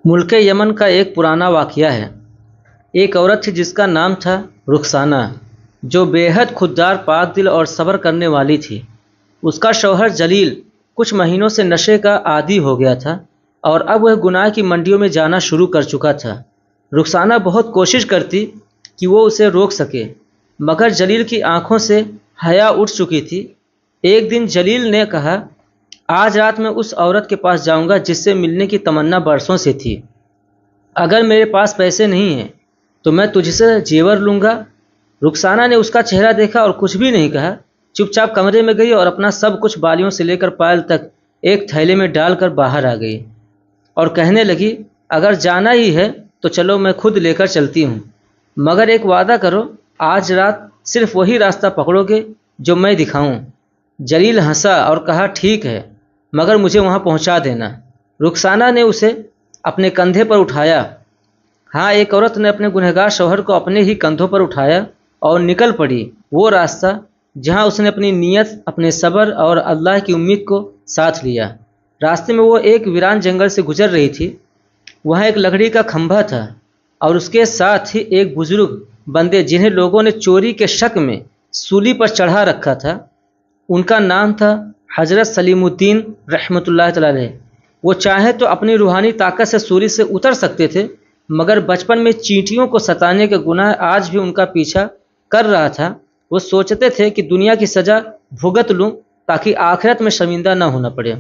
ملک یمن کا ایک پرانا واقعہ ہے۔ ایک عورت تھی جس کا نام تھا رخسانہ، جو بے حد خوددار، پاک دل اور صبر کرنے والی تھی۔ اس کا شوہر جلیل کچھ مہینوں سے نشے کا عادی ہو گیا تھا اور اب وہ گناہ کی منڈیوں میں جانا شروع کر چکا تھا۔ رخسانہ بہت کوشش کرتی کہ وہ اسے روک سکے، مگر جلیل کی آنکھوں سے حیا اٹھ چکی تھی۔ ایک دن جلیل نے کہا، آج رات میں اس عورت کے پاس جاؤں گا جس سے ملنے کی تمنا برسوں سے تھی۔ اگر میرے پاس پیسے نہیں ہیں تو میں تجھ سے زیور لوں گا۔ رخسانہ نے اس کا چہرہ دیکھا اور کچھ بھی نہیں کہا، چپ چاپ کمرے میں گئی اور اپنا سب کچھ بالیوں سے لے کر پائل تک ایک تھیلے میں ڈال کر باہر آ گئی اور کہنے لگی، اگر جانا ہی ہے تو چلو، میں خود لے کر چلتی ہوں، مگر ایک وعدہ کرو، آج رات صرف وہی راستہ پکڑو گے جو میں دکھاؤں۔ جلیل ہنسا اور کہا، ٹھیک ہے، مگر مجھے وہاں پہنچا دینا۔ رخسانہ نے اسے اپنے کندھے پر اٹھایا۔ ہاں، ایک عورت نے اپنے گنہگار شوہر کو اپنے ہی کندھوں پر اٹھایا اور نکل پڑی وہ راستہ جہاں اس نے اپنی نیت، اپنے صبر اور اللہ کی امید کو ساتھ لیا۔ راستے میں وہ ایک ویران جنگل سے گزر رہی تھی۔ وہاں ایک لکڑی کا کھمبا تھا اور اس کے ساتھ ہی ایک بزرگ بندے جنہیں لوگوں نے چوری کے شک میں سولی پر چڑھا رکھا تھا۔ ان کا نام تھا حضرت سلیم الدین رحمۃ اللہ تعالی علیہ۔ وہ چاہے تو اپنی روحانی طاقت سے سولی سے اتر سکتے تھے، مگر بچپن میں چینٹیوں کو ستانے کا گناہ آج بھی ان کا پیچھا کر رہا تھا۔ وہ سوچتے تھے کہ دنیا کی سزا بھگت لوں تاکہ آخرت میں شرمندہ نہ ہونا پڑے۔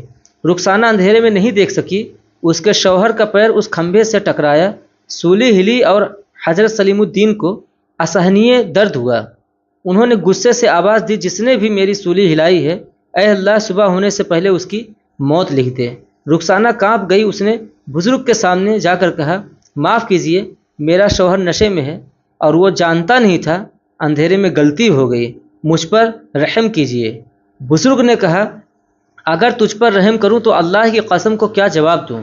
رخسانہ اندھیرے میں نہیں دیکھ سکی، اس کے شوہر کا پیر اس کھمبے سے ٹکرایا، سولی ہلی اور حضرت سلیم الدین کو اسہنیہ درد ہوا۔ انہوں نے غصے سے آواز دی، جس نے بھی میری سولی ہلائی ہے، اے اللہ، صبح ہونے سے پہلے اس کی موت لکھ دے۔ رخسانہ کانپ گئی۔ اس نے بزرگ کے سامنے جا کر کہا، معاف کیجیے، میرا شوہر نشے میں ہے اور وہ جانتا نہیں تھا، اندھیرے میں غلطی ہو گئی، مجھ پر رحم کیجیے۔ بزرگ نے کہا، اگر تجھ پر رحم کروں تو اللہ کی قسم کو کیا جواب دوں۔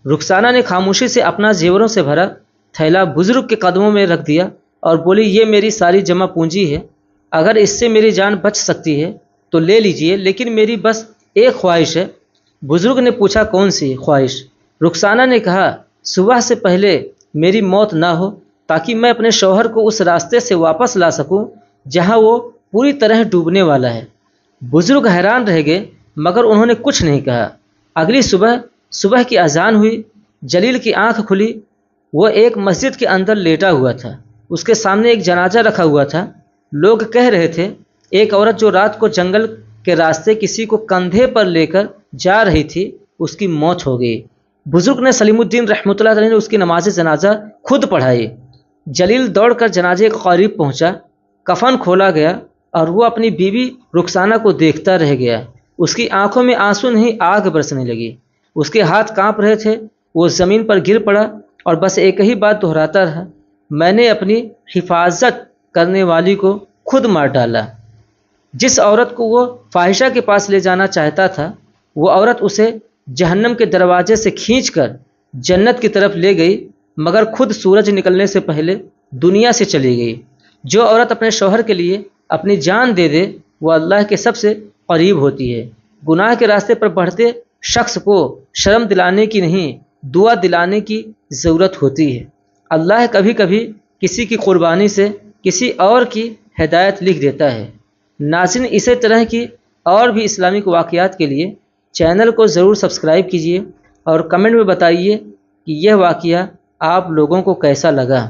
رخسانہ نے خاموشی سے اپنا زیوروں سے بھرا تھیلا بزرگ کے قدموں میں رکھ دیا اور بولی، یہ میری ساری جمع پونجی ہے، اگر اس سے میری جان بچ سکتی ہے تو لے لیجئے، لیکن میری بس ایک خواہش ہے۔ بزرگ نے پوچھا، کون سی خواہش؟ رخسانہ نے کہا، صبح سے پہلے میری موت نہ ہو تاکہ میں اپنے شوہر کو اس راستے سے واپس لا سکوں جہاں وہ پوری طرح ڈوبنے والا ہے۔ بزرگ حیران رہ گئے، مگر انہوں نے کچھ نہیں کہا۔ اگلی صبح کی اذان ہوئی۔ جلیل کی آنکھ کھلی۔ وہ ایک مسجد کے اندر لیٹا ہوا تھا۔ اس کے سامنے ایک جنازہ رکھا ہوا تھا۔ لوگ کہہ رہے تھے، ایک عورت جو رات کو جنگل کے راستے کسی کو کندھے پر لے کر جا رہی تھی، اس کی موت ہو گئی۔ بزرگ نے سلیم الدین رحمۃ اللہ علیہ نے اس کی نماز جنازہ خود پڑھائی۔ جلیل دوڑ کر جنازے کے قریب پہنچا۔ کفن کھولا گیا اور وہ اپنی بیوی رخسانہ کو دیکھتا رہ گیا۔ اس کی آنکھوں میں آنسو نہیں، آگ برسنے لگی۔ اس کے ہاتھ کانپ رہے تھے۔ وہ زمین پر گر پڑا اور بس ایک ہی بات دہراتا رہا، میں نے اپنی حفاظت کرنے والی کو خود مار ڈالا۔ جس عورت کو وہ فاحشہ کے پاس لے جانا چاہتا تھا، وہ عورت اسے جہنم کے دروازے سے کھینچ کر جنت کی طرف لے گئی، مگر خود سورج نکلنے سے پہلے دنیا سے چلی گئی۔ جو عورت اپنے شوہر کے لیے اپنی جان دے دے، وہ اللہ کے سب سے قریب ہوتی ہے۔ گناہ کے راستے پر بڑھتے شخص کو شرم دلانے کی نہیں، دعا دلانے کی ضرورت ہوتی ہے۔ اللہ کبھی کبھی کسی کی قربانی سے کسی اور کی ہدایت لکھ دیتا ہے۔ ناظرین، اسی طرح کی اور بھی اسلامک واقعات کے لیے چینل کو ضرور سبسکرائب کیجیے اور کمنٹ میں بتائیے کہ یہ واقعہ آپ لوگوں کو کیسا لگا۔